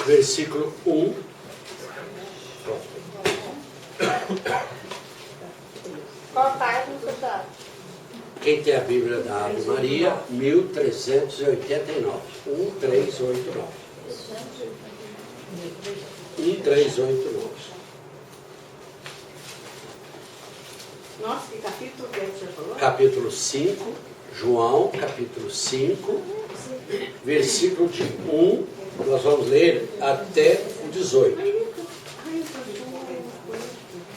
Versículo 1. Qual parte do estudar? Quem tem a Bíblia da Ave Maria, 1389. 1389. 1389. Nossa, que capítulo que você falou? Capítulo 5, João, capítulo 5, versículo de 1, nós vamos ler até o 18.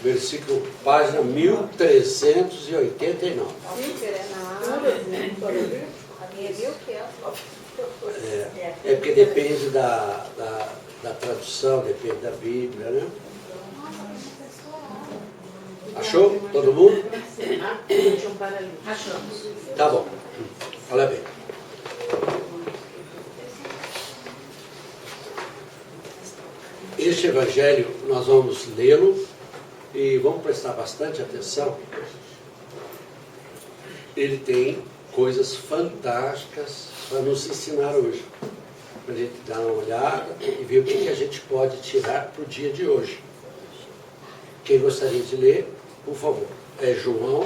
Versículo, página 1389. É porque depende da tradução, depende da Bíblia, né? Achou? Todo mundo? Achamos. Tá bom. Olha bem. Este evangelho nós vamos lê-lo e vamos prestar bastante atenção. Ele tem coisas fantásticas para nos ensinar hoje. Para a gente dar uma olhada e ver o que a gente pode tirar para o dia de hoje. Quem gostaria de ler, por favor. É João,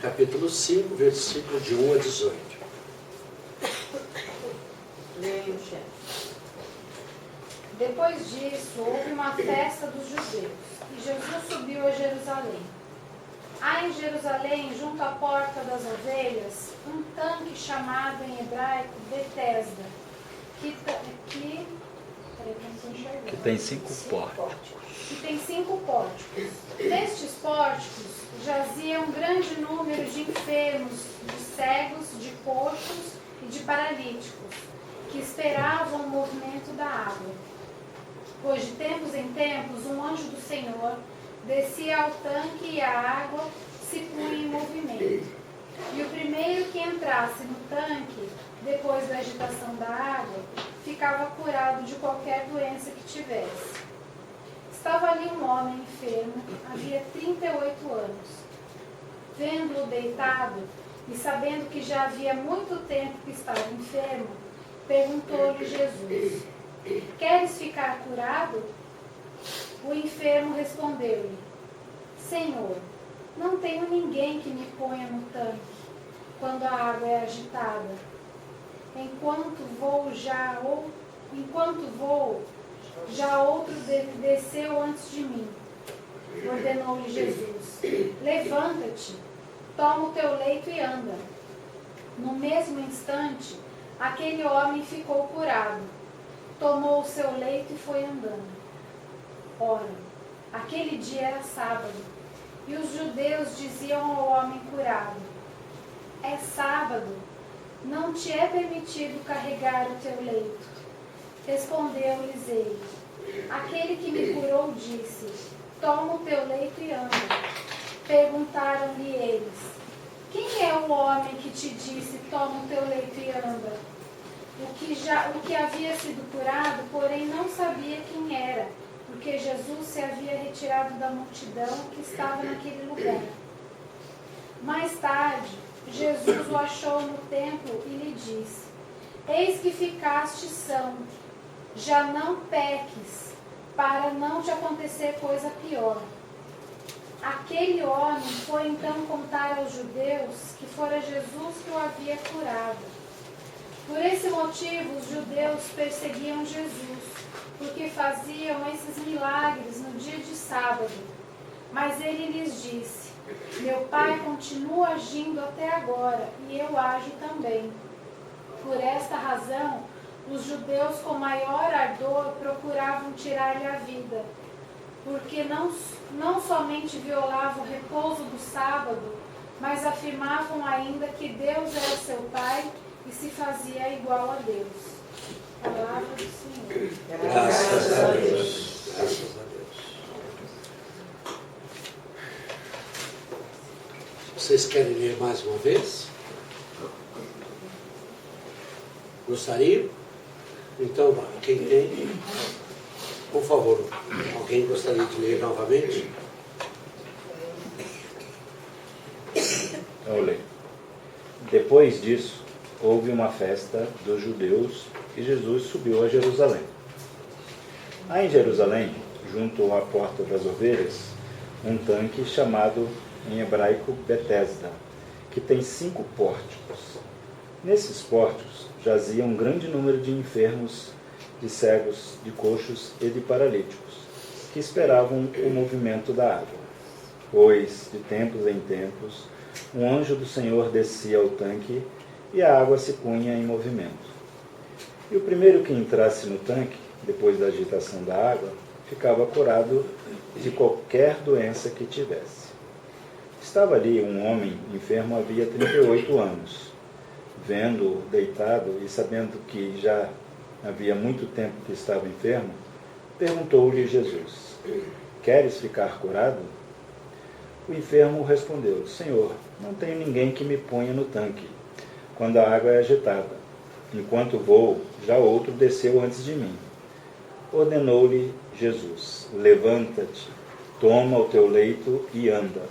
capítulo 5, versículo de 1 a 18. Leio, chefe. Depois disso, houve uma festa dos judeus, e Jesus subiu a Jerusalém. Há em Jerusalém, junto à porta das ovelhas, um tanque chamado em hebraico Betesda, que tem 5 pórticos. que tem 5 pórticos. Nestes pórticos jazia um grande número de enfermos, de cegos, de coxos e de paralíticos, que esperavam o movimento da água. Pois de tempos em tempos um anjo do Senhor descia ao tanque e a água se punha em movimento. E o primeiro que entrasse no tanque, depois da agitação da água, ficava curado de qualquer doença que tivesse. Estava ali um homem enfermo, havia 38 anos. Vendo-o deitado e sabendo que já havia muito tempo que estava enfermo, perguntou-lhe Jesus: queres ficar curado? O enfermo respondeu-lhe: Senhor, não tenho ninguém que me ponha no tanque quando a água é agitada. Enquanto vou, já outro desceu antes de mim. Ordenou-lhe Jesus: levanta-te, toma o teu leito e anda. No mesmo instante, aquele homem ficou curado. Tomou o seu leito e foi andando. Ora, aquele dia era sábado, e os judeus diziam ao homem curado: é sábado, não te é permitido carregar o teu leito. Respondeu-lhes ele: aquele que me curou disse: toma o teu leito e anda. Perguntaram-lhe eles: quem é o homem que te disse: toma o teu leito e anda? O que havia sido curado, porém, não sabia quem era, porque Jesus se havia retirado da multidão que estava naquele lugar. Mais tarde, Jesus o achou no templo e lhe disse: eis que ficaste são, já não peques, para não te acontecer coisa pior. Aquele homem foi então contar aos judeus que fora Jesus que o havia curado. Por esse motivo, os judeus perseguiam Jesus, porque faziam esses milagres no dia de sábado. Mas ele lhes disse: meu Pai continua agindo até agora, e eu ajo também. Por esta razão, os judeus com maior ardor procuravam tirar-lhe a vida, porque não somente violavam o repouso do sábado, mas afirmavam ainda que Deus era seu Pai e se fazia igual a Deus. Palavra do Senhor. Graças a Deus. Graças a Deus. Vocês querem ler mais uma vez? Gostariam? Então vai. Quem tem? Por favor, alguém gostaria de ler novamente? Eu leio. Depois disso, houve uma festa dos judeus e Jesus subiu a Jerusalém. Há em Jerusalém, junto à Porta das Ovelhas, um tanque chamado em hebraico Betesda, que tem 5 pórticos. Nesses pórticos jazia um grande número de enfermos, de cegos, de coxos e de paralíticos, que esperavam o movimento da água. Pois, de tempos em tempos, um anjo do Senhor descia ao tanque e a água se punha em movimento. E o primeiro que entrasse no tanque, depois da agitação da água, ficava curado de qualquer doença que tivesse. Estava ali um homem enfermo havia 38 anos. Vendo-o deitado e sabendo que já havia muito tempo que estava enfermo, perguntou-lhe Jesus: queres ficar curado? O enfermo respondeu: Senhor, não tenho ninguém que me ponha no tanque quando a água é agitada. Enquanto vou, já outro desceu antes de mim. Ordenou-lhe Jesus: levanta-te, toma o teu leito e anda.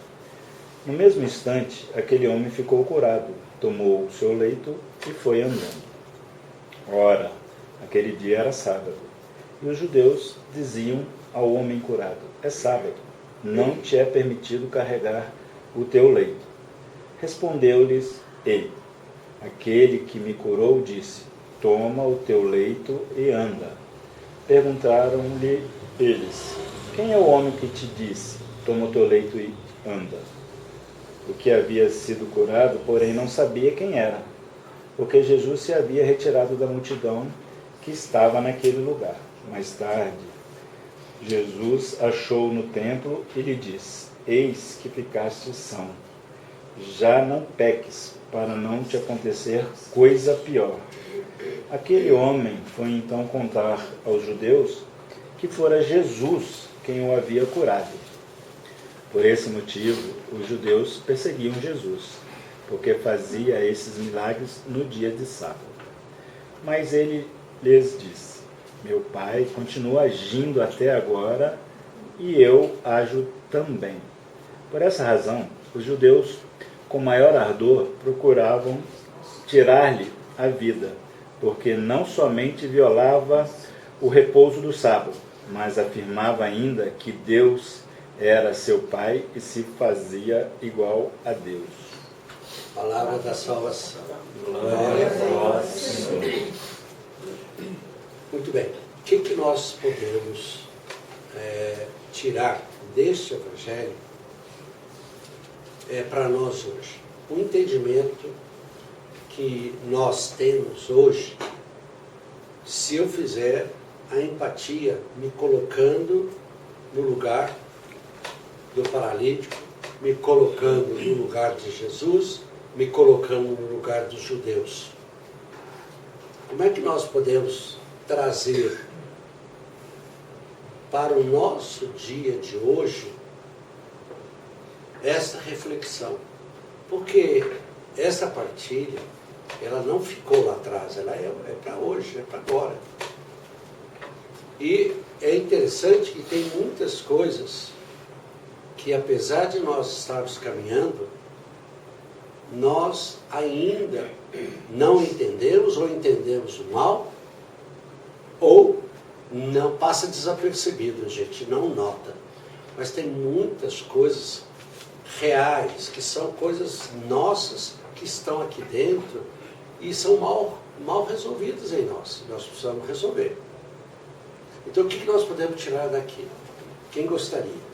No mesmo instante, aquele homem ficou curado, tomou o seu leito e foi andando. Ora, aquele dia era sábado, e os judeus diziam ao homem curado: é sábado, não te é permitido carregar o teu leito. Respondeu-lhes ele: aquele que me curou disse: toma o teu leito e anda. Perguntaram-lhe eles: quem é o homem que te disse: toma o teu leito e anda? O que havia sido curado, porém, não sabia quem era, porque Jesus se havia retirado da multidão que estava naquele lugar. Mais tarde, Jesus achou no templo e lhe disse: eis que ficaste são. Já não peques, para não te acontecer coisa pior. Aquele homem foi então contar aos judeus que fora Jesus quem o havia curado. Por esse motivo, os judeus perseguiam Jesus, porque fazia esses milagres no dia de sábado. Mas ele lhes disse: meu Pai continua agindo até agora e eu ajo também. Por essa razão, os judeus, com maior ardor, procuravam tirar-lhe a vida, porque não somente violava o repouso do sábado, mas afirmava ainda que Deus era seu Pai e se fazia igual a Deus. Palavra da salvação. Glória a vós, Senhor. Muito bem. O que nós podemos tirar deste Evangelho para nós hoje? O entendimento que nós temos hoje, se eu fizer a empatia me colocando no lugar do paralítico, me colocando no lugar de Jesus, me colocando no lugar dos judeus. Como é que nós podemos trazer para o nosso dia de hoje essa reflexão? Porque essa partilha, ela não ficou lá atrás, ela é para hoje, é para agora. E é interessante que tem muitas coisas que, apesar de nós estarmos caminhando, nós ainda não entendemos, ou entendemos mal, ou não passa desapercebido, a gente não nota. Mas tem muitas coisas reais, que são coisas nossas, que estão aqui dentro e são mal resolvidas em nós. Nós precisamos resolver. Então, o que nós podemos tirar daqui? Quem gostaria?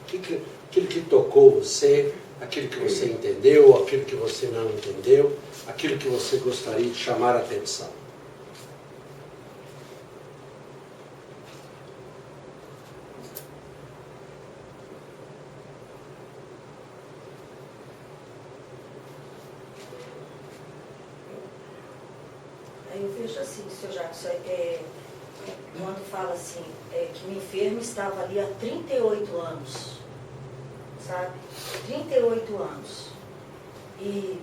Aquilo que tocou você, aquilo que você entendeu, aquilo que você não entendeu, aquilo que você gostaria de chamar a atenção. Eu vejo assim, Sr. Jackson, quando fala assim, que o enfermo estava ali há 38 anos, sabe? 38 anos. E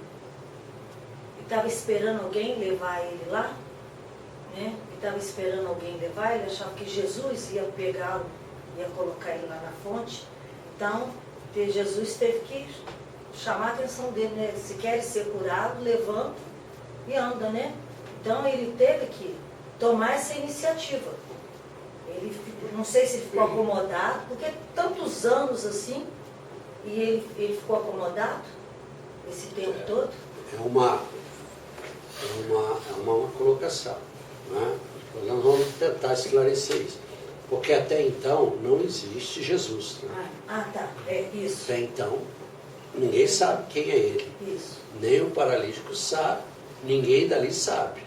estava esperando alguém levar ele lá, né? Estava esperando alguém levar, ele achava que Jesus ia pegá-lo, ia colocar ele lá na fonte. Então, Jesus teve que chamar a atenção dele, né? Se quer ser curado, levanta e anda, né? Então ele teve que tomar essa iniciativa. Não sei se ele ficou acomodado, porque tantos anos assim, e ele ficou acomodado esse tempo todo. É uma colocação, né? Nós vamos tentar esclarecer isso. Porque até então não existe Jesus. Né? Tá. É isso. Até então, ninguém sabe quem é ele. Isso. Nem o paralítico sabe, ninguém dali sabe.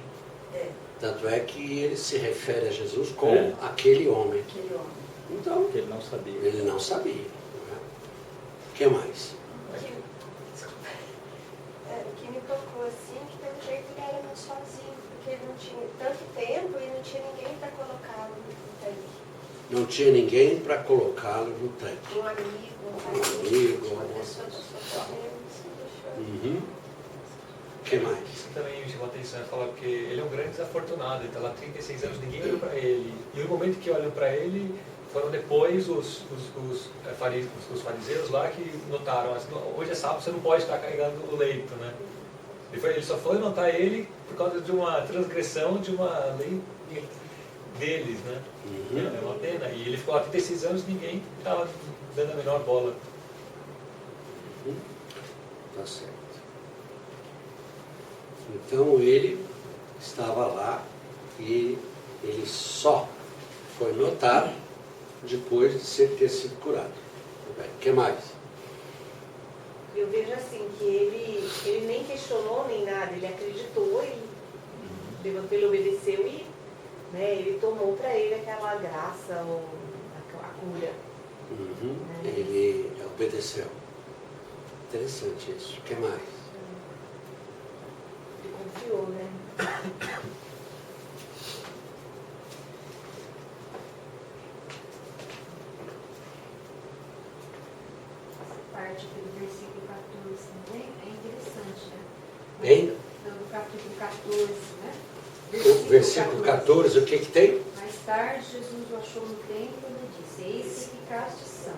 É. Tanto é que ele se refere a Jesus como aquele homem. Aquele homem. Então, Porque ele não sabia. ele não sabia. Né? O que mais? O que me tocou assim, que pelo jeito ele era muito sozinho, porque ele não tinha tanto tempo e não tinha ninguém para colocá-lo no tanque. Não tinha ninguém para colocá-lo no tanque. Um amigo, Um amigo, uma alguma pessoa da sua família, Uhum. O que mais? Isso também me chamou a atenção, falar porque ele é um grande desafortunado, ele está lá há 36 anos, ninguém olhou para ele. E no momento que olham para ele, foram depois os fariseus lá que notaram, assim, hoje é sábado, você não pode estar carregando o leito, né? Ele só foi notar ele por causa de uma transgressão de uma lei deles, né? Uhum. É uma pena. E ele ficou lá 36 anos e ninguém estava dando a menor bola. Tá certo. Então ele estava lá e ele só foi notado depois de ter sido curado. O que mais? Eu vejo assim, que ele nem questionou nem nada, ele acreditou e ele obedeceu e né, ele tomou para ele aquela graça, a cura. Uhum. Ele obedeceu. Interessante isso. O que mais? Ele confiou, né? Essa parte aqui do versículo 14 também é interessante, né? Hein? Do capítulo 14, né? O versículo 14, o que tem? Mais tarde, Jesus o achou no templo e lhe disse: eis que ficaste são.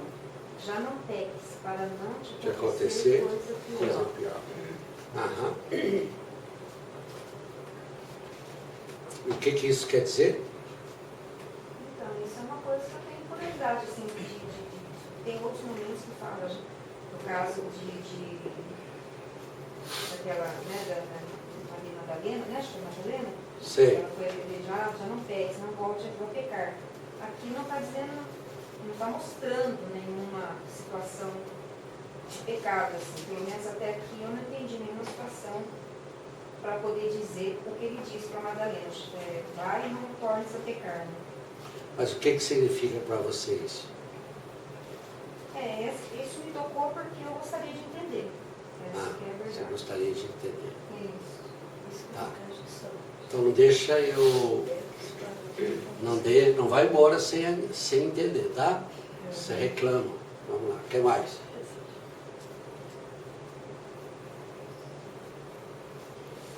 Já não peques, para não te acontecer Coisa pior. Aham. O que isso quer dizer? Então, isso é uma coisa que eu tenho curiosidade, assim, tem outros momentos que fala, no caso daquela, né, da Maria Madalena, né, acho que é Madalena, Sei. ela foi apedrejada, já não peques, não volte a pecar. Aqui não está dizendo, não está mostrando nenhuma situação de pecado, assim, pelo menos até aqui eu não entendi nenhuma situação para poder dizer o que ele disse para Madalena, vai e não tornes a pecar, né? Mas o que significa para você isso? Isso me tocou porque eu gostaria de entender. Essa que é a Você verdade. gostaria de entender. Isso que Tá. eu Então não deixa eu... Não vai embora sem entender, tá? Você reclama. Vamos lá. O que mais?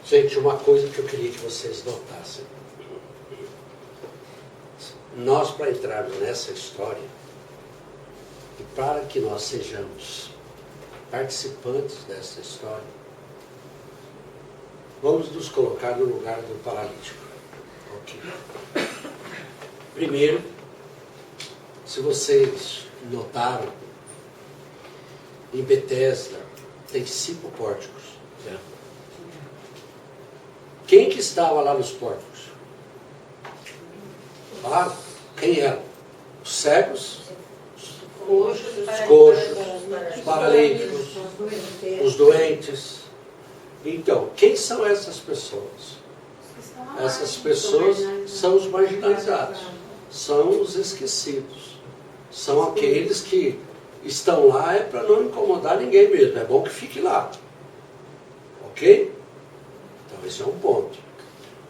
Gente, uma coisa que eu queria que vocês notassem. Nós, para entrarmos nessa história, e para que nós sejamos participantes dessa história, vamos nos colocar no lugar do paralítico. Ok. Primeiro, se vocês notaram, em Betesda tem 5 pórticos. Quem que estava lá nos pórticos? Ah, quem era? Os cegos, os coxos, os paralíticos, os doentes. Então, quem são essas pessoas? Essas pessoas são os marginalizados, são os esquecidos, são aqueles que estão lá para não incomodar ninguém mesmo, é bom que fique lá. Ok? Então esse é um ponto.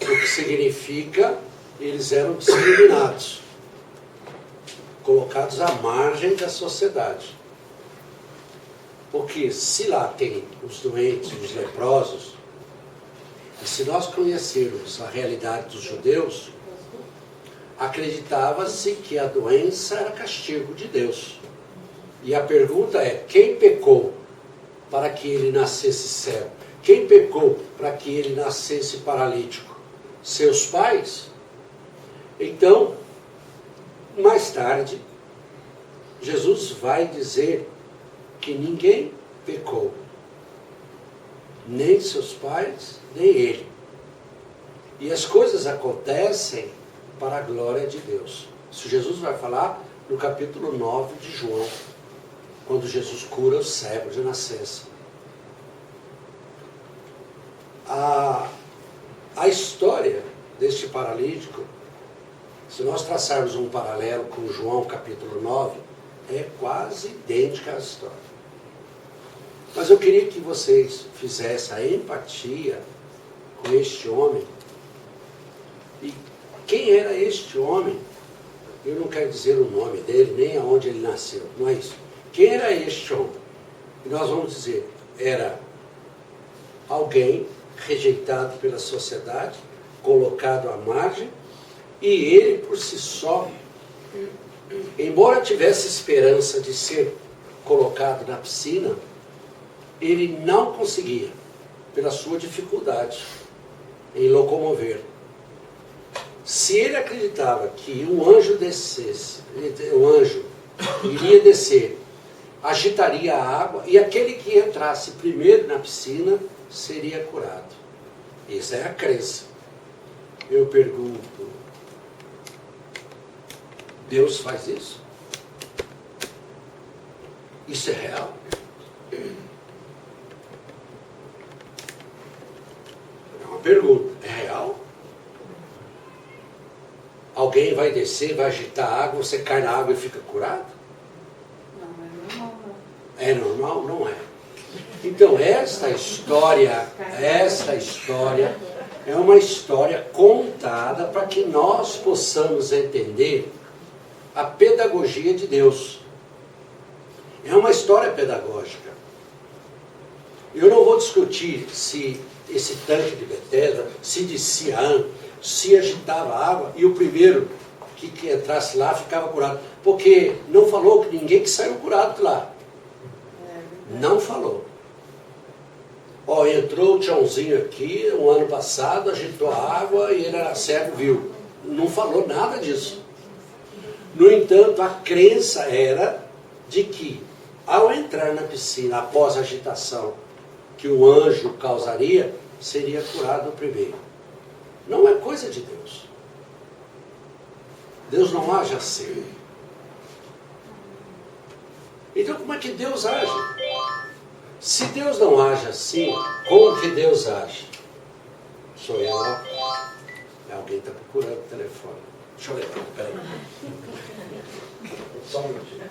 O que significa eles eram discriminados, colocados à margem da sociedade. Porque se lá tem os doentes, os leprosos, e se nós conhecermos a realidade dos judeus, acreditava-se que a doença era castigo de Deus. E a pergunta é, quem pecou para que ele nascesse cego? Quem pecou para que ele nascesse paralítico? Seus pais? Então, mais tarde, Jesus vai dizer que ninguém pecou. Nem seus pais, nem ele. E as coisas acontecem para a glória de Deus. Isso Jesus vai falar no capítulo 9 de João, quando Jesus cura o cego de nascença. A história deste paralítico, se nós traçarmos um paralelo com João capítulo 9, é quase idêntica à história. Mas eu queria que vocês fizessem a empatia com este homem. E quem era este homem? Eu não quero dizer o nome dele, nem aonde ele nasceu, não é isso. Quem era este homem? E nós vamos dizer, era alguém rejeitado pela sociedade, colocado à margem, e ele por si só, embora tivesse esperança de ser colocado na piscina, ele não conseguia, pela sua dificuldade em locomover. Se ele acreditava que um anjo descesse, o anjo iria descer, agitaria a água, e aquele que entrasse primeiro na piscina seria curado. Essa é a crença. Eu pergunto, Deus faz isso? Isso é real? É uma pergunta. É real? Alguém vai descer, vai agitar a água, você cai na água e fica curado? Não, é normal, não. É normal? Não é. Então, esta história é uma história contada para que nós possamos entender a pedagogia de Deus. É uma história pedagógica. Eu não vou discutir se esse tanque de Betesda, se descia água, se agitava a água e o primeiro que entrasse lá ficava curado. Porque não falou que ninguém que saiu curado de lá. Não falou. Ó, entrou o Tchãozinho aqui, um ano passado, agitou a água e ele era cego, viu. Não falou nada disso. No entanto, a crença era de que, ao entrar na piscina, após a agitação que o anjo causaria, seria curado primeiro. Não é coisa de Deus. Deus não age assim. Então, como é que Deus age? Se Deus não age assim, como que Deus age? Sou eu, ó. Alguém está procurando o telefone. Deixa eu levar, peraí. Só um minutinho.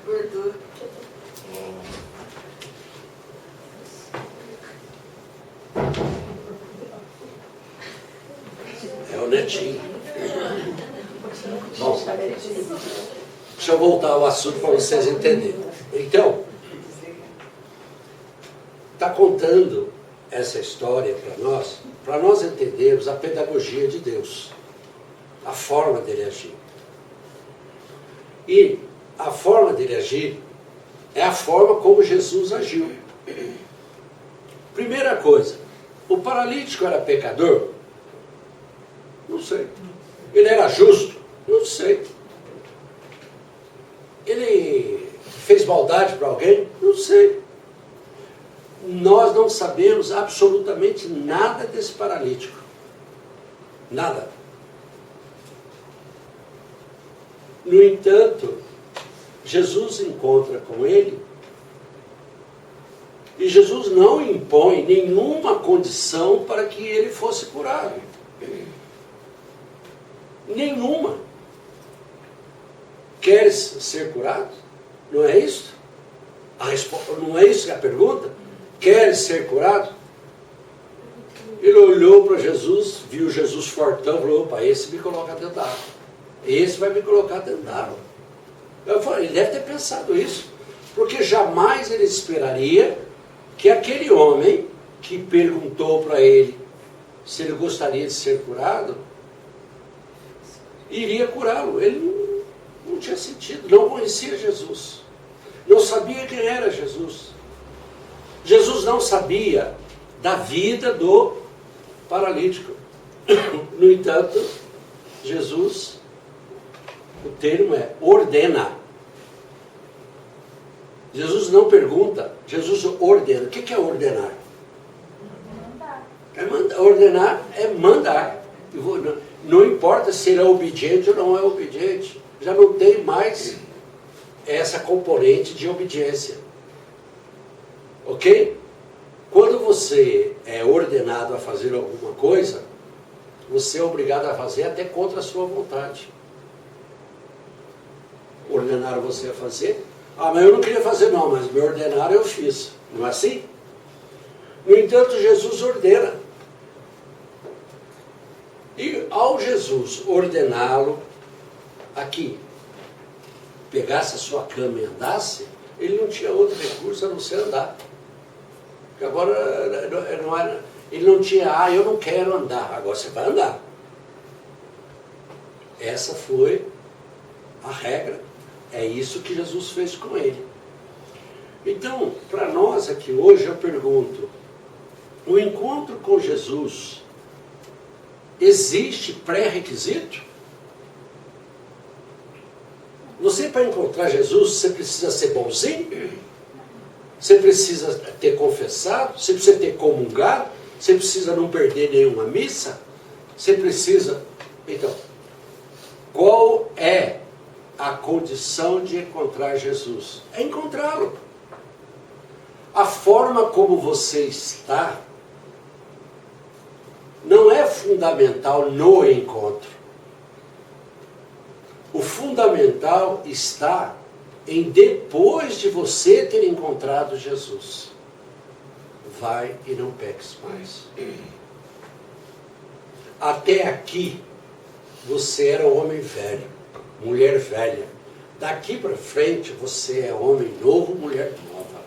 É o netinho. Bom, deixa eu voltar ao assunto para vocês entenderem. Então, está contando essa história para nós entendermos a pedagogia de Deus, a forma dele agir. E a forma dele agir é a forma como Jesus agiu. Primeira coisa, o paralítico era pecador? Não sei. Ele era justo? Não sei. Ele fez maldade para alguém? Não sei. Nós não sabemos absolutamente nada desse paralítico. Nada. No entanto, Jesus encontra com ele e Jesus não impõe nenhuma condição para que ele fosse curado. Nenhuma. Queres ser curado? Não é isso? Não é isso que é a pergunta? Queres ser curado? Ele olhou para Jesus, viu Jesus fortão, falou, opa, esse me coloca dentro da água. Esse vai me colocar dentro da água. Eu falei, ele deve ter pensado isso, porque jamais ele esperaria que aquele homem que perguntou para ele se ele gostaria de ser curado, iria curá-lo. Ele não tinha sentido, não conhecia Jesus, não sabia quem era Jesus. Jesus não sabia da vida do paralítico. No entanto, Jesus, o termo é ordenar. Jesus não pergunta, Jesus ordena. O que é ordenar? Ordenar é mandar. Não importa se ele é obediente ou não é obediente. Já não tem mais essa componente de obediência. Ok? Quando você é ordenado a fazer alguma coisa, você é obrigado a fazer até contra a sua vontade. Ordenaram você a fazer? Ah, mas eu não queria fazer não, mas me ordenaram, eu fiz. Não é assim? No entanto, Jesus ordena. E ao Jesus ordená-lo aqui, pegasse a sua cama e andasse, ele não tinha outro recurso a não ser andar. Porque agora não era, ele não tinha, eu não quero andar, agora você vai andar. Essa foi a regra. É isso que Jesus fez com ele. Então, para nós aqui hoje, eu pergunto, o encontro com Jesus existe pré-requisito? Você, para encontrar Jesus, você precisa ser bonzinho? Você precisa ter confessado? Você precisa ter comungado? Você precisa não perder nenhuma missa? Você precisa... Então, qual é a condição de encontrar Jesus? É encontrá-lo. A forma como você está não é fundamental no encontro. O fundamental está em depois de você ter encontrado Jesus. Vai e não peques mais. Até aqui, você era homem velho, mulher velha. Daqui para frente, você é homem novo, mulher nova.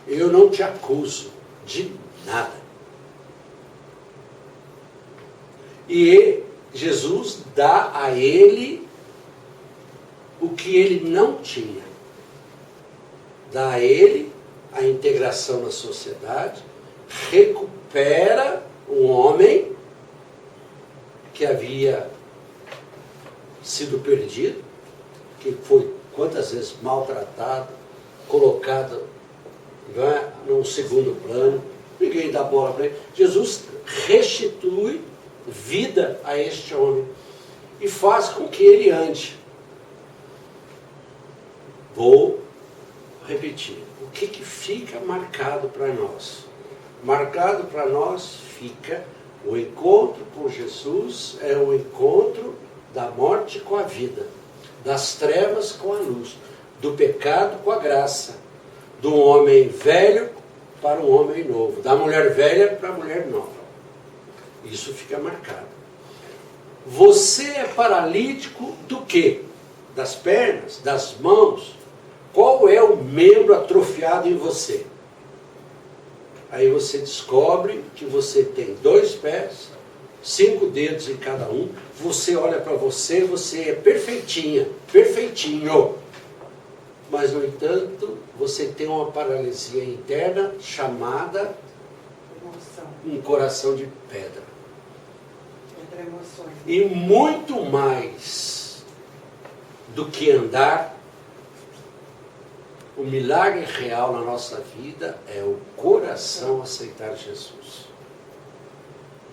Eu não te acuso de nada. E Jesus dá a ele o que ele não tinha. Dá a ele a integração na sociedade, recupera um homem que havia sido perdido, que foi quantas vezes maltratado, colocado num segundo plano, ninguém dá bola para ele. Jesus restitui vida a este homem e faz com que ele ande. Vou repetir. O que fica marcado para nós? Marcado para nós fica o encontro com Jesus, é o encontro da morte com a vida, das trevas com a luz, do pecado com a graça, do homem velho para um homem novo, da mulher velha para a mulher nova. Isso fica marcado. Você é paralítico do quê? Das pernas, das mãos? Qual é o membro atrofiado em você? Aí você descobre que você tem 2 pés, 5 dedos em cada um. Você olha para você, você é perfeitinha, perfeitinho. Mas, no entanto, você tem uma paralisia interna chamada um coração de pedra. E muito mais do que andar, o milagre real na nossa vida é o coração aceitar Jesus.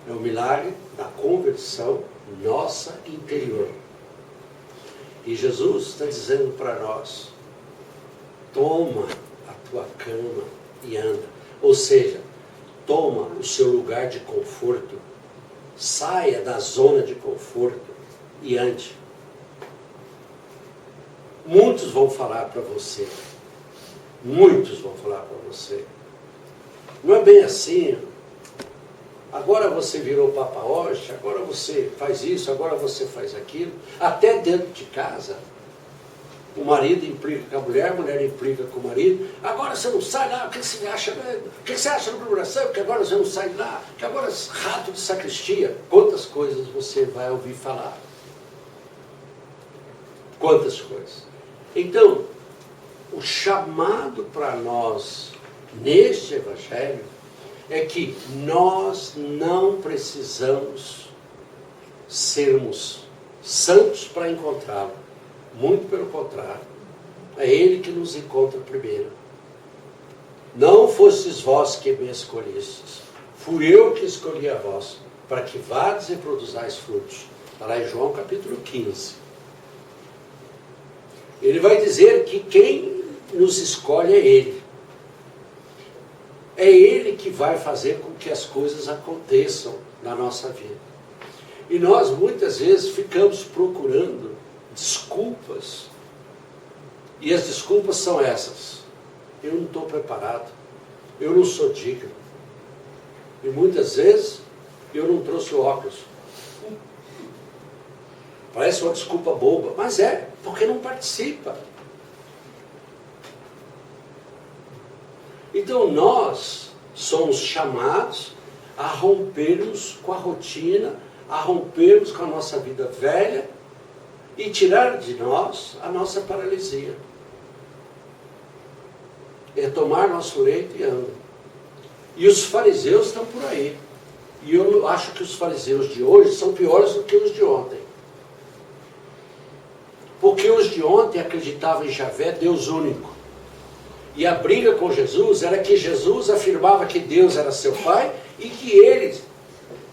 É o milagre da conversão nossa interior. E Jesus está dizendo para nós, toma a tua cama e anda. Ou seja, toma o seu lugar de conforto, saia da zona de conforto e ande. Muitos vão falar para você, muitos vão falar para você, não é bem assim, agora você virou Papa hoje, agora você faz isso, agora você faz aquilo, até dentro de casa. O marido implica com a mulher implica com o marido. Agora você não sai lá, o que você acha? O que você acha da murmuração? Que agora você não sai lá, que agora é rato de sacristia. Quantas coisas você vai ouvir falar? Quantas coisas? Então, o chamado para nós neste Evangelho é que nós não precisamos sermos santos para encontrá-lo. Muito pelo contrário. É Ele que nos encontra primeiro. Não fostes vós que me escolhestes. Fui eu que escolhi a vós, para que vades e produzais frutos. Está lá em João capítulo 15. Ele vai dizer que quem nos escolhe é Ele. É Ele que vai fazer com que as coisas aconteçam na nossa vida. E nós muitas vezes ficamos procurando desculpas. E as desculpas são essas. Eu não estou preparado. Eu não sou digno. E muitas vezes eu não trouxe o óculos. Parece uma desculpa boba, mas é, porque não participa. Então nós somos chamados a rompermos com a rotina, a rompermos com a nossa vida velha e tirar de nós a nossa paralisia. É tomar nosso leito e andar. E os fariseus estão por aí. E eu acho que os fariseus de hoje são piores do que os de ontem. Porque os de ontem acreditavam em Javé, Deus único. E a briga com Jesus era que Jesus afirmava que Deus era seu Pai e que ele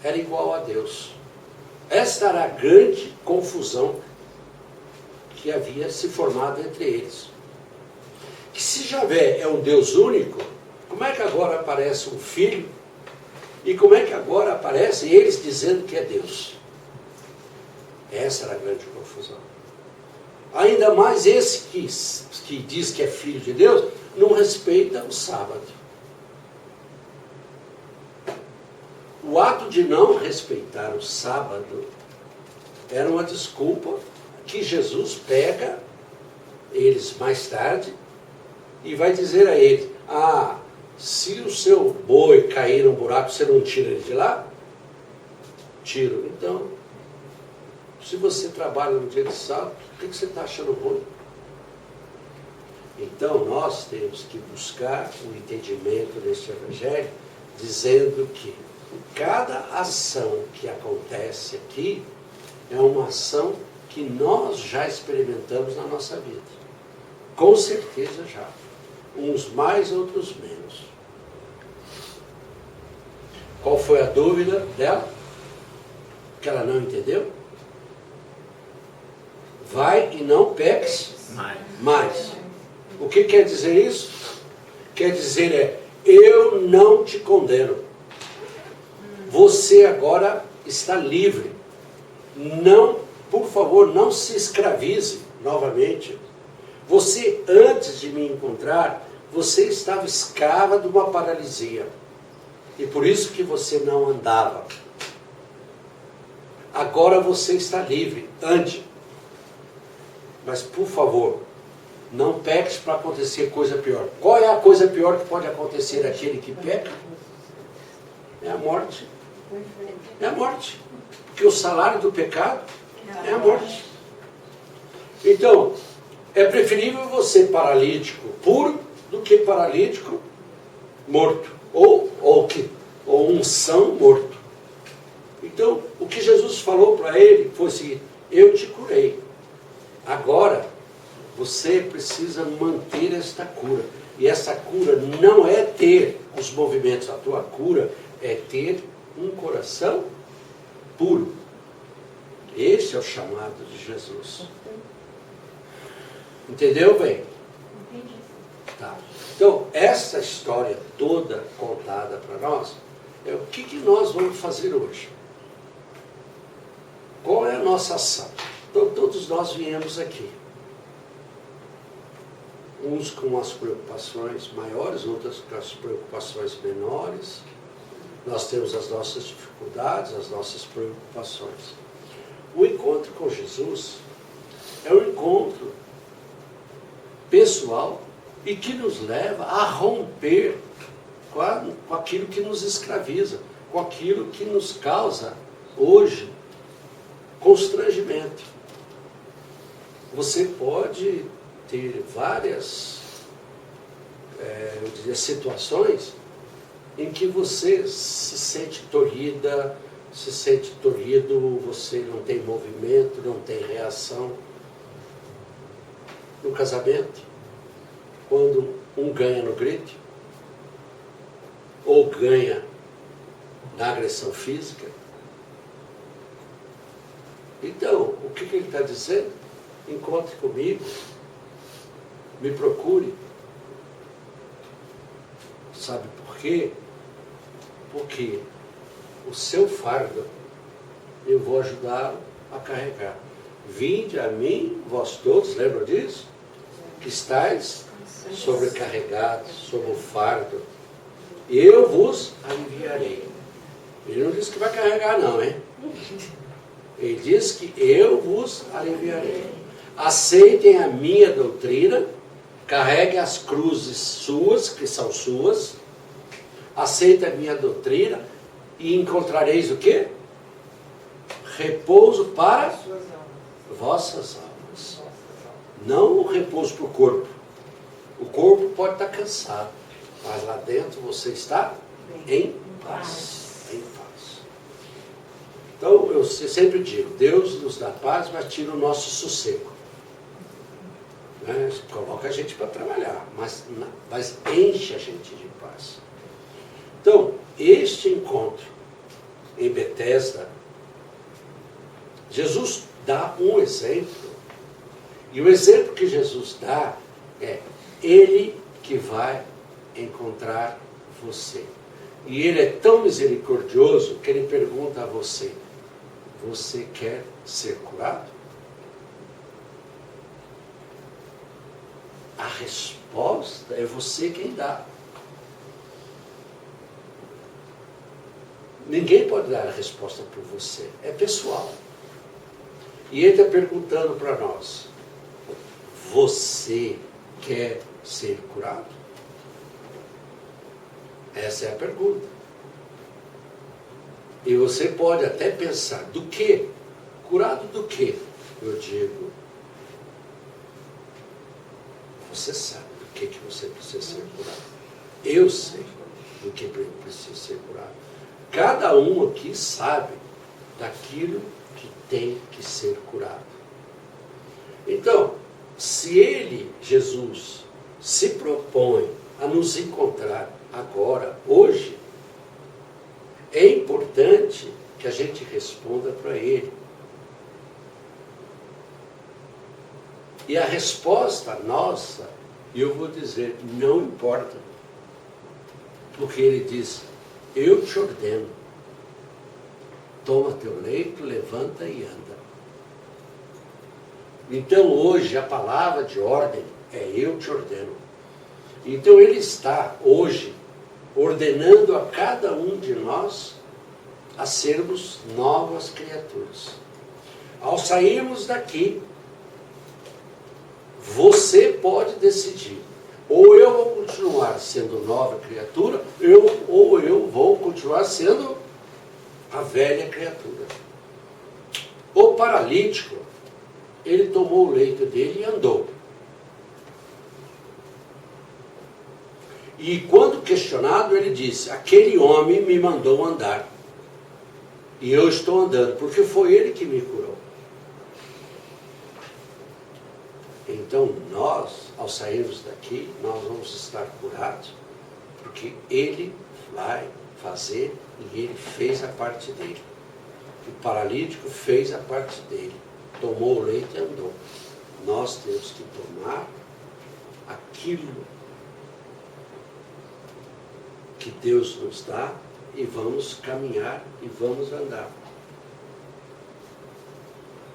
era igual a Deus. Esta era a grande confusão que havia se formado entre eles. Que se Javé é um Deus único, como é que agora aparece um filho? E como é que agora aparecem eles dizendo que é Deus? Essa era a grande confusão. Ainda mais esse que diz que é filho de Deus, não respeita o sábado. O ato de não respeitar o sábado era uma desculpa que Jesus pega eles mais tarde e vai dizer a eles: se o seu boi cair num buraco, você não tira ele de lá? Tiro. Então, se você trabalha no dia de sábado, o que você está achando ruim? Então, nós temos que buscar o entendimento deste Evangelho, dizendo que cada ação que acontece aqui é uma ação que nós já experimentamos na nossa vida. Com certeza já. Uns mais, outros menos. Qual foi a dúvida dela? Que ela não entendeu? Vai e não peques mais. O que quer dizer isso? Quer dizer eu não te condeno. Você agora está livre. Não, por favor, não se escravize novamente. Você, antes de me encontrar, você estava escrava de uma paralisia. E por isso que você não andava. Agora você está livre. Ande. Mas, por favor, não peques para acontecer coisa pior. Qual é a coisa pior que pode acontecer àquele que peca? É a morte. É a morte. Porque o salário do pecado é a morte. Então, é preferível você paralítico puro do que paralítico morto. Ou um são morto. Então, o que Jesus falou para ele foi o seguinte: eu te curei. Agora, você precisa manter esta cura. E essa cura não é ter os movimentos. A tua cura é ter um coração puro. Esse é o chamado de Jesus. Entendeu bem? Entendi. Tá. Então, essa história toda contada para nós é o que nós vamos fazer hoje. Qual é a nossa ação? Então, todos nós viemos aqui. Uns com as preocupações maiores, outros com as preocupações menores. Nós temos as nossas dificuldades, as nossas preocupações. O encontro com Jesus é um encontro pessoal e que nos leva a romper com aquilo que nos escraviza, com aquilo que nos causa hoje constrangimento. Você pode ter várias situações em que você se sente tolhida, se sente tolhido, você não tem movimento, não tem reação. No casamento, quando um ganha no grito, ou ganha na agressão física. Então, o que ele está dizendo? Encontre comigo, me procure. Sabe por quê? Porque o seu fardo eu vou ajudá-lo a carregar. Vinde a mim, vós todos, lembram disso? Que estáis sobrecarregados, sob o fardo, eu vos aliviarei. Ele não diz que vai carregar não, hein? Ele diz que eu vos aliviarei. Aceitem a minha doutrina, carreguem as cruzes suas, que são suas, aceitem a minha doutrina e encontrareis o quê? Repouso para vossas almas. Não o repouso para o corpo. O corpo pode estar cansado, mas lá dentro você está em paz. Em paz. Então, eu sempre digo, Deus nos dá paz, mas tira o nosso sossego. Né? Coloca a gente para trabalhar, mas enche a gente de paz. Então, este encontro em Betesda, Jesus dá um exemplo, e o exemplo que Jesus dá é Ele que vai encontrar você. E Ele é tão misericordioso que Ele pergunta a você: você quer ser curado? A resposta é você quem dá. Ninguém pode dar a resposta por você, é pessoal. E Ele está perguntando para nós: você quer ser curado? Essa é a pergunta. E você pode até pensar, do quê? Curado do quê? Eu digo, você sabe do que você precisa ser curado. Eu sei do que precisa ser curado. Cada um aqui sabe daquilo que tem que ser curado. Então, se Ele, Jesus, se propõe a nos encontrar agora, hoje, é importante que a gente responda para Ele. E a resposta nossa, eu vou dizer, não importa. Porque Ele diz, eu te ordeno, toma teu leito, levanta e anda. Então hoje a palavra de ordem é eu te ordeno. Então Ele está hoje ordenando a cada um de nós a sermos novas criaturas. Ao sairmos daqui, você pode decidir, ou eu vou continuar sendo nova criatura, ou eu vou continuar sendo a velha criatura. O paralítico, ele tomou o leito dele e andou. E quando questionado, ele disse, aquele homem me mandou andar. E eu estou andando, porque foi ele que me curou. Então nós, ao sairmos daqui, nós vamos estar curados, porque Ele vai fazer e Ele fez a parte dele. O paralítico fez a parte dele, tomou o leito e andou. Nós temos que tomar aquilo que Deus nos dá e vamos caminhar e vamos andar.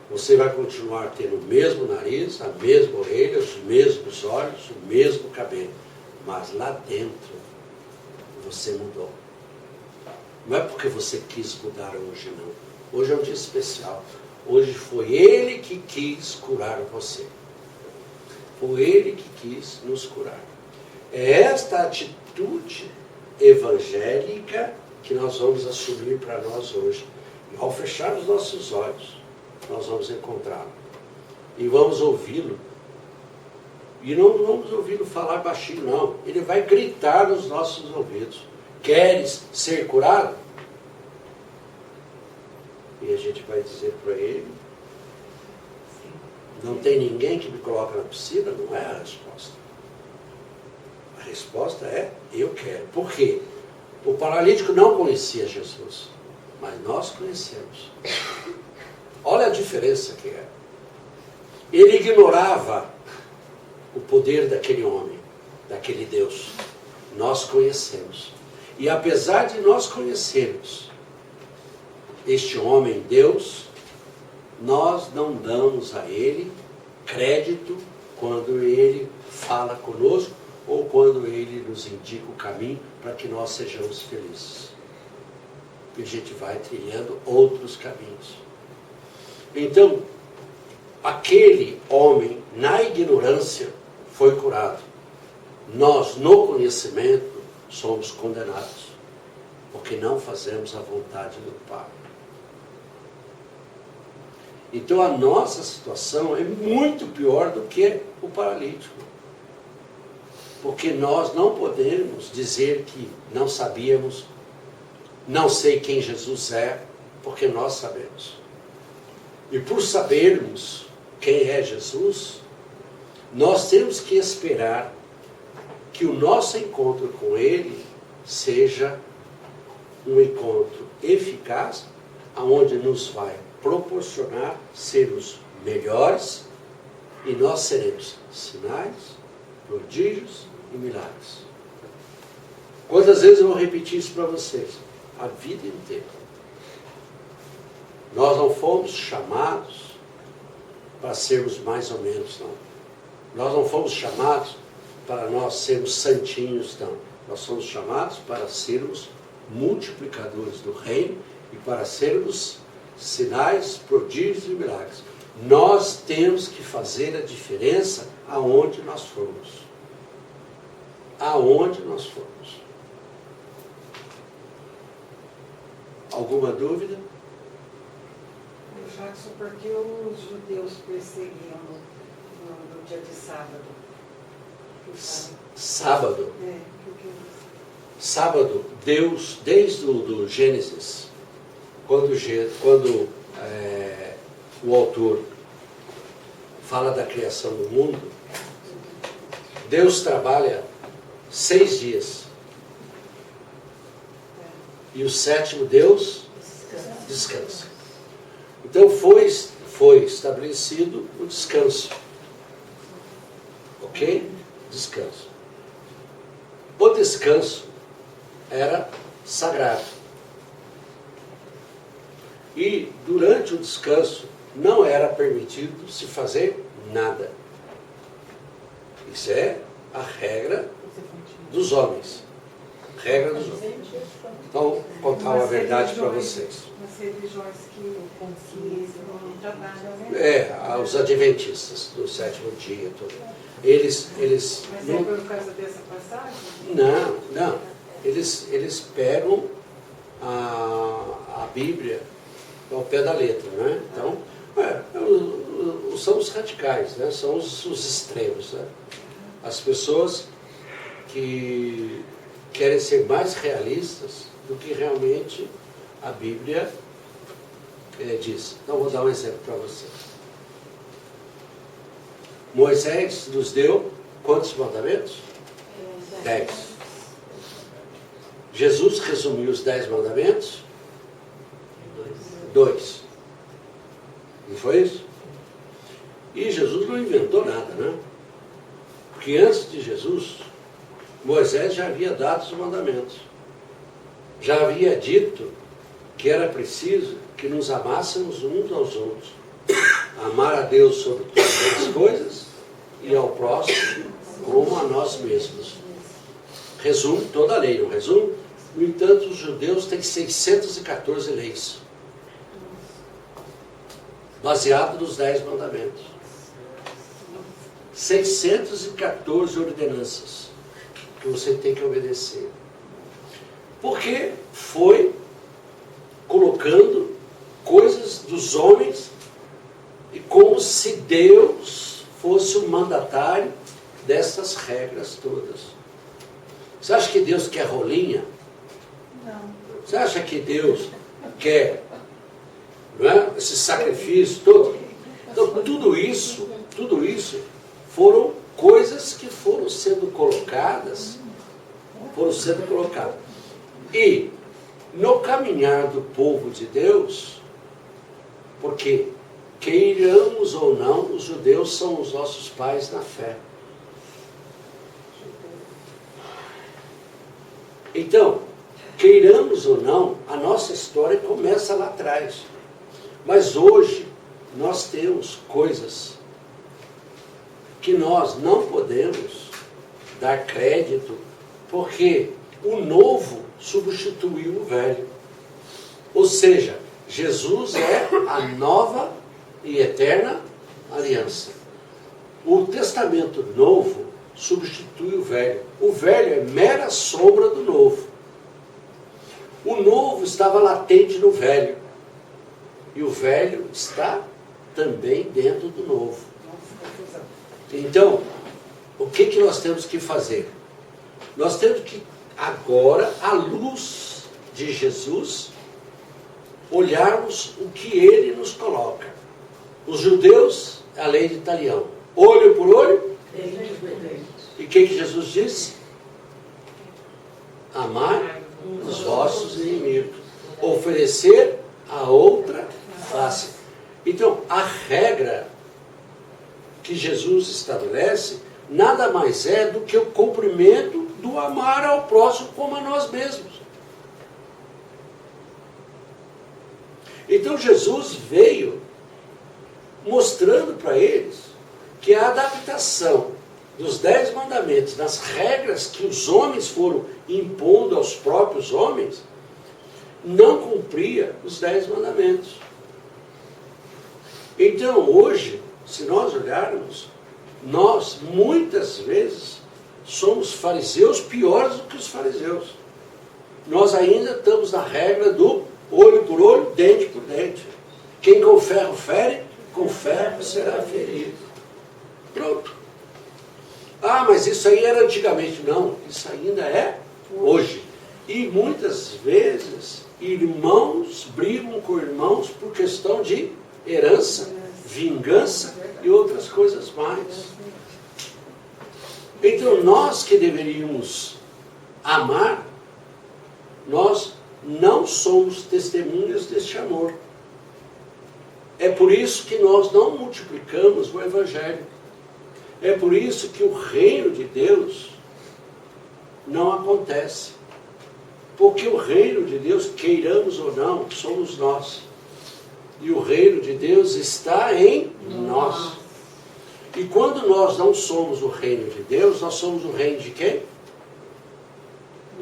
Você vai continuar tendo o mesmo nariz, a mesma orelha, os mesmos olhos, o mesmo cabelo. Mas lá dentro, você mudou. Não é porque você quis mudar hoje, não. Hoje é um dia especial. Hoje foi Ele que quis curar você. Foi Ele que quis nos curar. É esta atitude evangélica que nós vamos assumir para nós hoje. E ao fechar os nossos olhos, nós vamos encontrá-lo. E vamos ouvi-lo. E não vamos ouvi-lo falar baixinho, não. Ele vai gritar nos nossos ouvidos. queres ser curado? E a gente vai dizer para ele, não tem ninguém que me coloca na piscina? Não é a resposta. A resposta é, eu quero. Por quê? O paralítico não conhecia Jesus, mas nós conhecemos. Olha a diferença que é. Ele ignorava o poder daquele homem, daquele Deus. Nós conhecemos. E apesar de nós conhecermos este homem, Deus, nós não damos a ele crédito quando ele fala conosco ou quando ele nos indica o caminho para que nós sejamos felizes. E a gente vai trilhando outros caminhos. Então, aquele homem, na ignorância, foi curado. Nós, no conhecimento, somos condenados, porque não fazemos a vontade do Pai. Então a nossa situação é muito pior do que o paralítico. Porque nós não podemos dizer que não sabíamos, não sei quem Jesus é, porque nós sabemos. E por sabermos quem é Jesus, nós temos que esperar que o nosso encontro com Ele seja um encontro eficaz, aonde nos vai proporcionar sermos melhores e nós seremos sinais, prodígios e milagres. Quantas vezes eu vou repetir isso para vocês? A vida inteira. Nós não fomos chamados para sermos mais ou menos, não. Nós não fomos chamados para nós sermos santinhos, não. Nós somos chamados para sermos multiplicadores do reino e para sermos sinais, prodígios e milagres. Nós temos que fazer a diferença aonde nós formos. Aonde nós formos. Alguma dúvida? Jackson, por que os judeus perseguiam no dia de sábado? Sábado? É, porque... Sábado, Deus, desde o Gênesis, quando o autor fala da criação do mundo, Deus trabalha 6 dias. E o 7º Deus descansa. Então foi estabelecido o descanso. Ok? Descanso. O descanso era sagrado. E durante o descanso não era permitido se fazer nada. Isso é a regra dos homens. Regra dos homens. Então, vou contar uma verdade para vocês. Nas religiões que não trabalham, né? Os adventistas do 7º dia. Eles Mas não, é por causa dessa passagem? não. Eles pegam a Bíblia ao pé da letra, né? Então, são os radicais, né? São os extremos, né? As pessoas que querem ser mais realistas do que realmente a Bíblia diz. Então, vou dar um exemplo para vocês. Moisés nos deu quantos mandamentos? 10. Jesus resumiu os 10 mandamentos? 2. Não foi isso? E Jesus não inventou nada, né? Porque antes de Jesus, Moisés já havia dado os mandamentos. Já havia dito que era preciso que nos amássemos uns aos outros. Amar a Deus sobre todas as coisas e ao próximo como a nós mesmos. Resume toda a lei, não resume? No entanto, os judeus têm 614 leis. Baseado nos 10 mandamentos. 614 ordenanças que você tem que obedecer. Porque foi colocando coisas dos homens e como se Deus fosse o mandatário dessas regras todas. Você acha que Deus quer rolinha Não. Você acha que Deus quer, não é, esse sacrifício todo? Então, tudo isso foram coisas que foram sendo colocadas. E no caminhar do povo de Deus, porque queiramos ou não, os judeus são os nossos pais na fé. Então, queiramos ou não, a nossa história começa lá atrás. Mas hoje nós temos coisas que nós não podemos dar crédito, porque o novo substituiu o velho. Ou seja, Jesus é a nova e eterna aliança. O testamento novo substitui o velho. O velho é mera sombra do novo. O novo estava latente no velho. E o velho está também dentro do novo. Então, o que nós temos que fazer? Nós temos que, agora, à luz de Jesus, olharmos o que ele nos coloca. Os judeus, a lei de Italião. Olho por olho. E o que Jesus disse? Amar os vossos inimigos. Oferecer a outra face. Então, a regra que Jesus estabelece nada mais é do que o cumprimento do amar ao próximo como a nós mesmos. Então Jesus veio mostrando para eles que a adaptação dos 10 mandamentos, das regras que os homens foram impondo aos próprios homens, não cumpria os 10 mandamentos. Então hoje, se nós olharmos, nós muitas vezes somos fariseus piores do que os fariseus. Nós ainda estamos na regra do olho por olho, dente por dente. Quem com ferro fere, com ferro será ferido. Pronto. Ah, mas isso aí era antigamente. Não, isso ainda é hoje. E muitas vezes irmãos brigam com irmãos por questão de herança, vingança e outras coisas mais. Então nós que deveríamos amar, nós não somos testemunhas deste amor. É por isso que nós não multiplicamos o Evangelho. É por isso que o reino de Deus não acontece. Porque o reino de Deus, queiramos ou não, somos nós. E o reino de Deus está em nós. E quando nós não somos o reino de Deus, nós somos o reino de quem?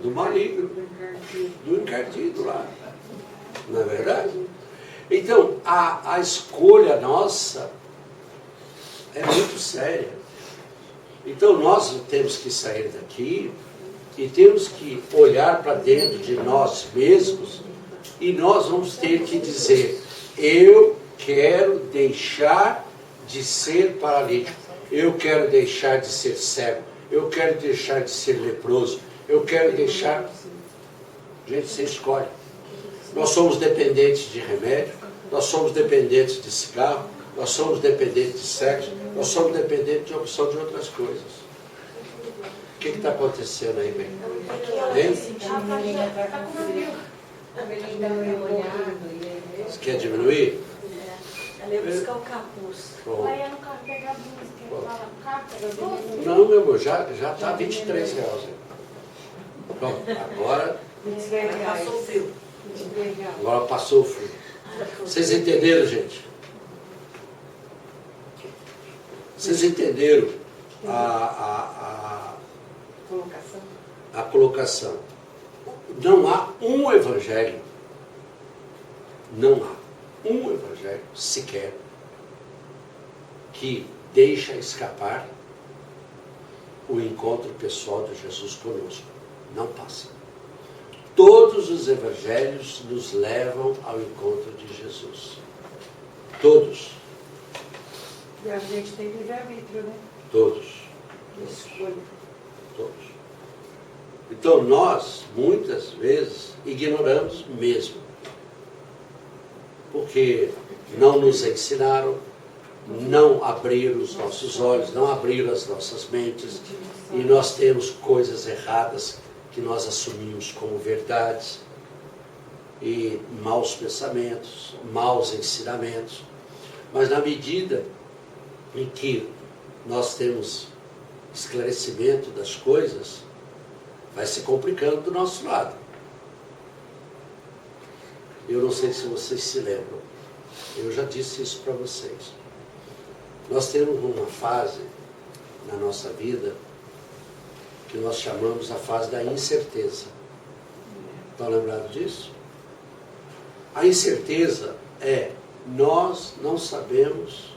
Do maligno, do encardido lá. Não é verdade? Então, a escolha nossa é muito séria. Então, nós temos que sair daqui e temos que olhar para dentro de nós mesmos e nós vamos ter que dizer: eu quero deixar de ser paralítico, eu quero deixar de ser cego, eu quero deixar de ser leproso, eu quero deixar... Gente, você escolhe. Nós somos dependentes de remédio, nós somos dependentes de cigarro, nós somos dependentes de sexo, nós somos dependentes de opção de outras coisas. O que está acontecendo aí, bem? Você quer diminuir? Ela ia buscar o capuz. Aí eu não quero pegar a música, fala, carta. Não, meu amor, já está R$23. Bom, agora Passou o fio. Agora passou o frio. Vocês entenderam, gente? Vocês entenderam a colocação? Não há um evangelho, sequer que deixa escapar o encontro pessoal de Jesus conosco. Não passa. Todos os evangelhos nos levam ao encontro de Jesus. Todos. E a gente tem livre-arbítrio, né? Todos. Escolha. Todos. Então nós, muitas vezes, ignoramos mesmo. Porque não nos ensinaram, não abriram os nossos olhos, não abriram as nossas mentes, e nós temos coisas erradas que nós assumimos como verdades, e maus pensamentos, maus ensinamentos. Mas na medida em que nós temos esclarecimento das coisas, vai se complicando do nosso lado. Eu não sei se vocês se lembram, eu já disse isso para vocês. Nós temos uma fase na nossa vida que nós chamamos a fase da incerteza. Estão lembrados disso? A incerteza é, nós não sabemos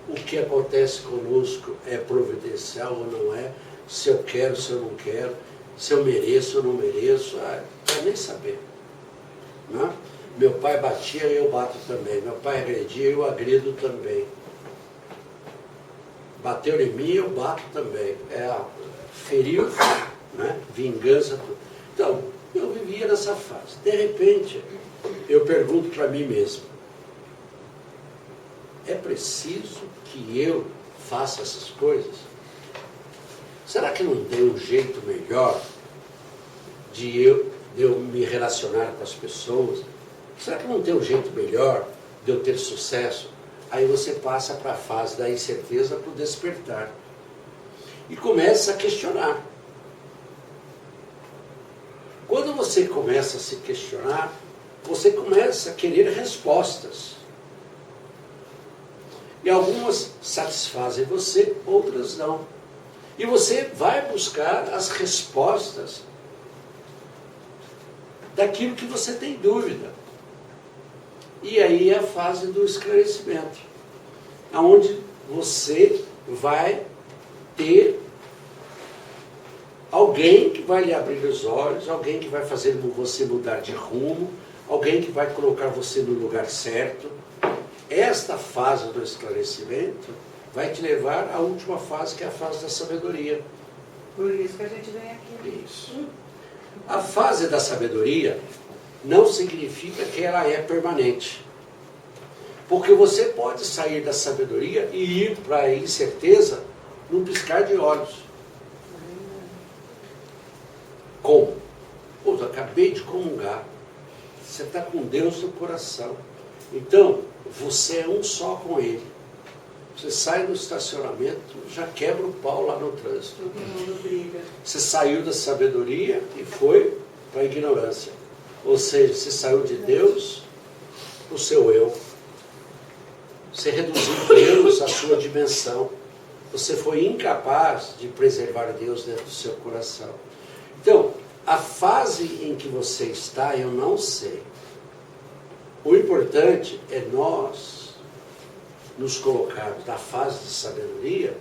o que acontece conosco, é providencial ou não é, se eu quero, se eu não quero, se eu mereço ou não mereço, quero nem saber. Não? Meu pai batia, eu bato também. Meu pai agredia, eu agrido também. Bateu em mim, eu bato também. Feriu, né? Vingança. Tudo. Então, eu vivia nessa fase. De repente, eu pergunto para mim mesmo, é preciso que eu faça essas coisas? Será que não tem um jeito melhor de eu me relacionar com as pessoas? Será que não tem um jeito melhor de eu ter sucesso? Aí você passa para a fase da incerteza, para o despertar. E começa a questionar. Quando você começa a se questionar, você começa a querer respostas. E algumas satisfazem você, outras não. E você vai buscar as respostas daquilo que você tem dúvida. E aí é a fase do esclarecimento, onde você vai ter alguém que vai lhe abrir os olhos, alguém que vai fazer você mudar de rumo, alguém que vai colocar você no lugar certo. Esta fase do esclarecimento vai te levar à última fase, que é a fase da sabedoria. Por isso que a gente vem aqui. Isso. A fase da sabedoria não significa que ela é permanente. Porque você pode sair da sabedoria e ir para a incerteza num piscar de olhos. Como? Pô, eu acabei de comungar. Você está com Deus no coração. Então, você é um só com Ele. Você sai do estacionamento, já quebra o pau lá no trânsito. Todo mundo briga. Você saiu da sabedoria e foi para a ignorância. Ou seja, você saiu de Deus para o seu eu. Você reduziu Deus à sua dimensão. Você foi incapaz de preservar Deus dentro do seu coração. Então, a fase em que você está, eu não sei. O importante é nós nos colocarmos na fase de sabedoria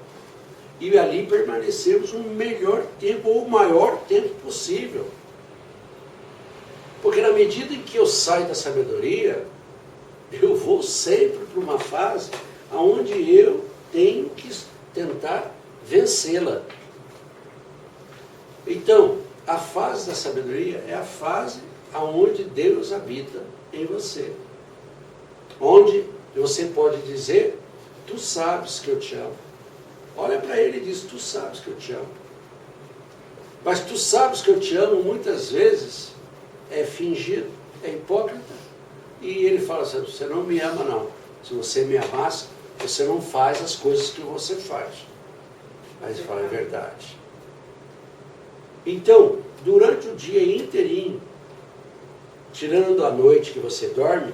e ali permanecermos o melhor tempo, ou o maior tempo possível. Porque na medida em que eu saio da sabedoria, eu vou sempre para uma fase onde eu tenho que tentar vencê-la. Então, a fase da sabedoria é a fase onde Deus habita em você. Onde você pode dizer, tu sabes que eu te amo. Olha para ele e diz, tu sabes que eu te amo. Mas tu sabes que eu te amo muitas vezes é fingido, é hipócrita. E ele fala assim, você não me ama não. Se você me amasse, você não faz as coisas que você faz. Aí ele fala, é verdade. Então, durante o dia inteirinho, tirando a noite que você dorme,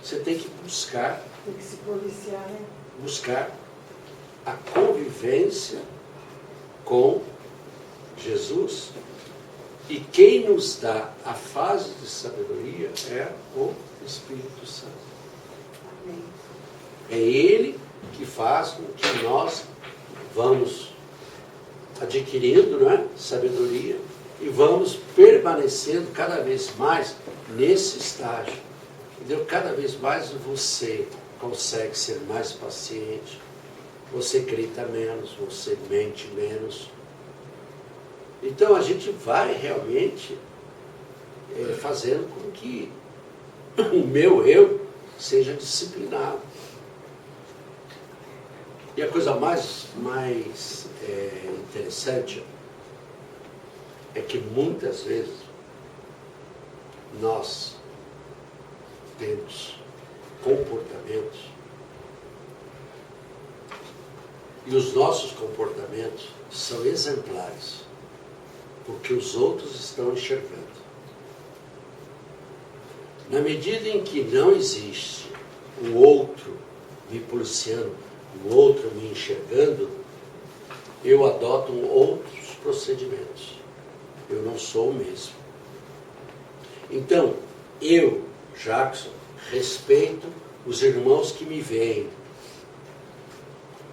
você tem que buscar, Tem que se policiar, né? buscar a convivência com Jesus. E quem nos dá a fase de sabedoria é o Espírito Santo. Amém. É Ele que faz com que nós vamos adquirindo, não é? Sabedoria e vamos permanecendo cada vez mais nesse estágio. Entendeu? Cada vez mais você consegue ser mais paciente, você grita menos, você mente menos. Então a gente vai realmente fazendo com que o meu eu seja disciplinado. E a coisa mais interessante é que muitas vezes nós temos comportamentos e os nossos comportamentos são exemplares, porque os outros estão enxergando. Na medida em que não existe o outro me policiando, o outro me enxergando, eu adoto outros procedimentos. Eu não sou o mesmo. Então, eu, Jackson, respeito os irmãos que me veem.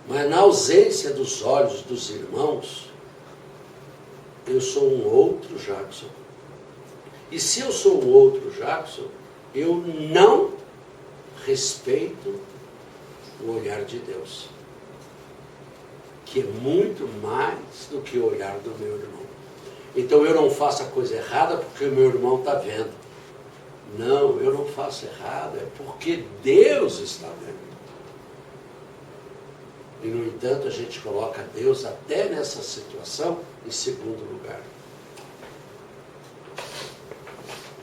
Mas na ausência dos olhos dos irmãos, eu sou um outro Jackson. E se eu sou um outro Jackson, eu não respeito o olhar de Deus, que é muito mais do que o olhar do meu irmão. Então eu não faço a coisa errada porque o meu irmão está vendo. Não, eu não faço errado, é porque Deus está vendo. E no entanto a gente coloca Deus até nessa situação em segundo lugar.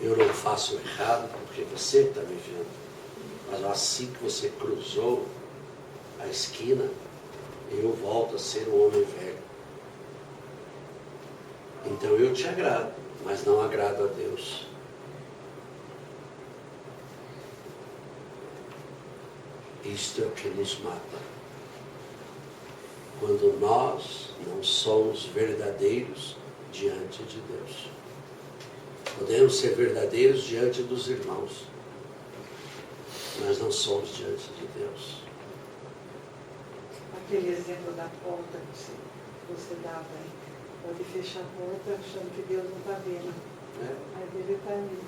Eu não faço errado porque você está me vendo. Mas assim que você cruzou a esquina, eu volto a ser um homem velho. Então eu te agrado, mas não agrado a Deus. Isto é o que nos mata. Quando nós não somos verdadeiros diante de Deus. Podemos ser verdadeiros diante dos irmãos, mas não somos diante de Deus. Aquele exemplo da porta que você dava aí. Pode fechar a porta achando que Deus não está vendo. Mas ele está ali.